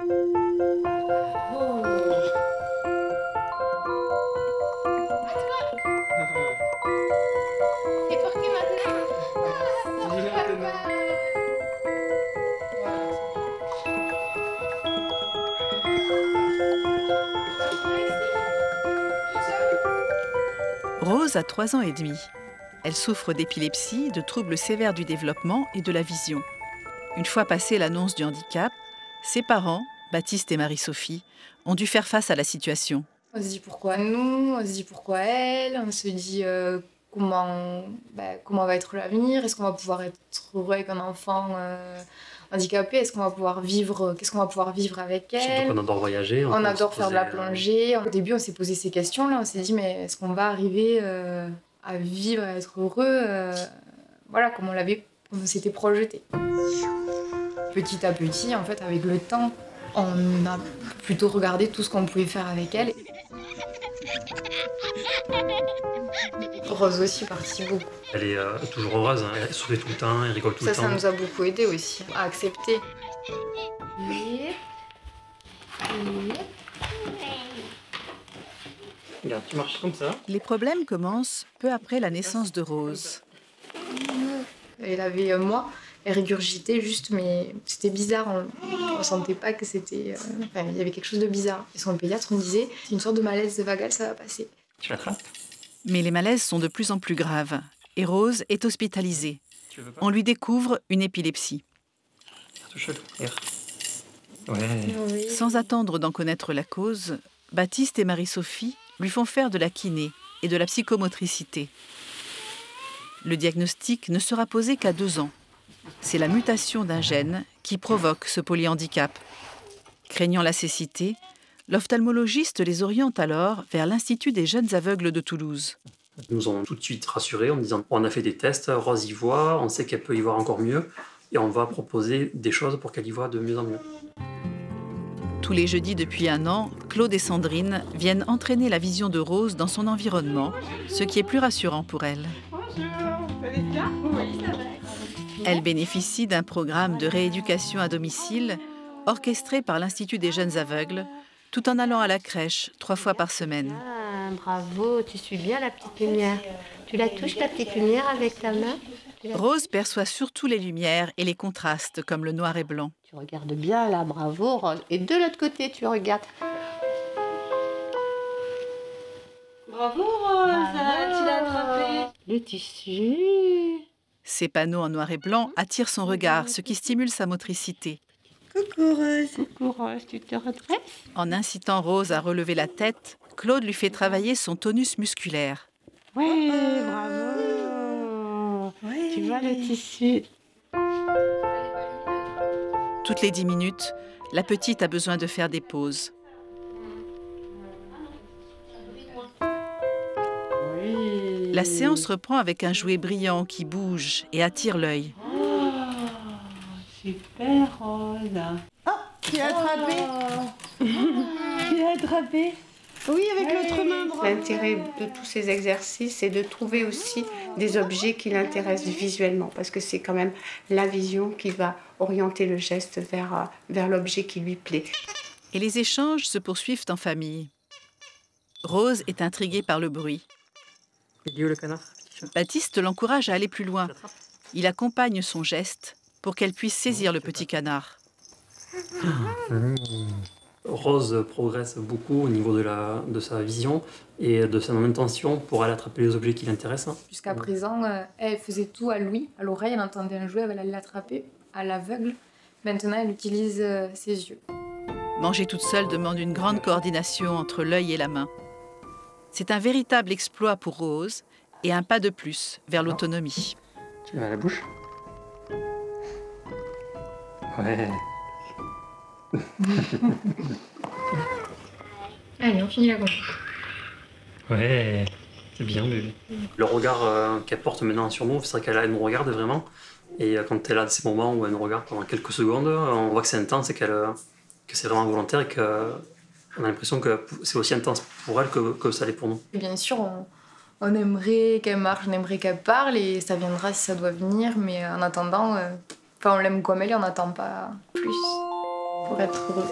Et pour qui maintenant? Rose a 3 ans et demi. Elle souffre d'épilepsie, de troubles sévères du développement et de la vision. Une fois passée l'annonce du handicap, ses parents, Baptiste et Marie-Sophie, ont dû faire face à la situation. On se dit pourquoi nous, on se dit pourquoi elle, on se dit comment va être l'avenir, est-ce qu'on va pouvoir être heureux avec un enfant handicapé, est-ce qu'on va pouvoir vivre, qu'est-ce qu'on va pouvoir vivre avec elle. Surtout qu'on adore voyager. On adore faire de la plongée. Au début, on s'est posé ces questions-là, on s'est dit mais est-ce qu'on va arriver à vivre, à être heureux, voilà, comme on s'était projeté. Petit à petit, en fait, avec le temps, on a plutôt regardé tout ce qu'on pouvait faire avec elle. Rose aussi participe beaucoup. Elle est toujours heureuse, hein. Elle sourit tout le temps, elle rigole tout le temps. Ça nous a beaucoup aidé aussi à accepter. Regarde, tu marches comme ça. Les problèmes commencent peu après la naissance de Rose. Elle avait un mois, elle régurgitait juste, mais c'était bizarre. On sentait pas que c'était... il y avait quelque chose de bizarre. Et son pédiatre me disait, c'est une sorte de malaise vagal, ça va passer. Tu l'attrapes? Mais les malaises sont de plus en plus graves et Rose est hospitalisée. On lui découvre une épilepsie. Touche-le. Ouais. Oui. Sans attendre d'en connaître la cause, Baptiste et Marie-Sophie lui font faire de la kiné et de la psychomotricité. Le diagnostic ne sera posé qu'à 2 ans. C'est la mutation d'un gène qui provoque ce polyhandicap. Craignant la cécité, l'ophtalmologiste les oriente alors vers l'Institut des jeunes aveugles de Toulouse. Ils nous ont tout de suite rassurés en disant on a fait des tests, Rose y voit, on sait qu'elle peut y voir encore mieux et on va proposer des choses pour qu'elle y voit de mieux en mieux. Tous les jeudis depuis 1 an, Claude et Sandrine viennent entraîner la vision de Rose dans son environnement, ce qui est plus rassurant pour elle. Elle bénéficie d'un programme de rééducation à domicile orchestré par l'Institut des jeunes aveugles, tout en allant à la crèche 3 fois par semaine. Ah, bravo, tu suis bien la petite lumière. Tu la touches, la petite lumière, avec ta main? Rose perçoit surtout les lumières et les contrastes, comme le noir et blanc. Tu regardes bien là, bravo Rose. Et de l'autre côté, tu regardes. Bravo Rose, tu l'as attrapé. Le tissu. Ces panneaux en noir et blanc attirent son regard, ce qui stimule sa motricité. Coucou Rose. Coucou Rose, tu te redresses? En incitant Rose à relever la tête, Claude lui fait travailler son tonus musculaire. Ouais, bravo. Ouais. Tu vois le tissu. Toutes les 10 minutes, la petite a besoin de faire des pauses. Oui. La séance reprend avec un jouet brillant qui bouge et attire l'œil. Oh, super Rose. Oh, tu l'as attrapé. Tu l'as attrapé. Oui, avec l'autre main droite. L'intérêt de tous ces exercices, c'est de trouver aussi des objets qui l'intéressent visuellement, parce que c'est quand même la vision qui va orienter le geste vers l'objet qui lui plaît. Et les échanges se poursuivent en famille. Rose est intriguée par le bruit. Il est où le canard? Baptiste l'encourage à aller plus loin. Il accompagne son geste pour qu'elle puisse saisir le petit canard. Rose progresse beaucoup au niveau de sa vision et de son intention pour aller attraper les objets qui l'intéressent. Jusqu'à présent, elle faisait tout à l'ouïe, à l'oreille, elle entendait un jouet, elle allait l'attraper à l'aveugle. Maintenant, elle utilise ses yeux. Manger toute seule demande une grande coordination entre l'œil et la main. C'est un véritable exploit pour Rose et un pas de plus vers l'autonomie. Tu l'as à la bouche? Ouais. Allez, on finit la gomme. Ouais, c'est bien bébé. Le regard qu'elle porte maintenant sur nous, c'est vrai qu'elle nous regarde vraiment. Et quand elle a ces moments où elle nous regarde pendant quelques secondes, on voit que c'est intense et que c'est vraiment volontaire et qu'on a l'impression que c'est aussi intense pour elle que ça l'est pour nous. Et bien sûr, on aimerait qu'elle marche, on aimerait qu'elle parle et ça viendra si ça doit venir. Mais en attendant, on l'aime comme elle et on n'attend pas plus pour être heureux.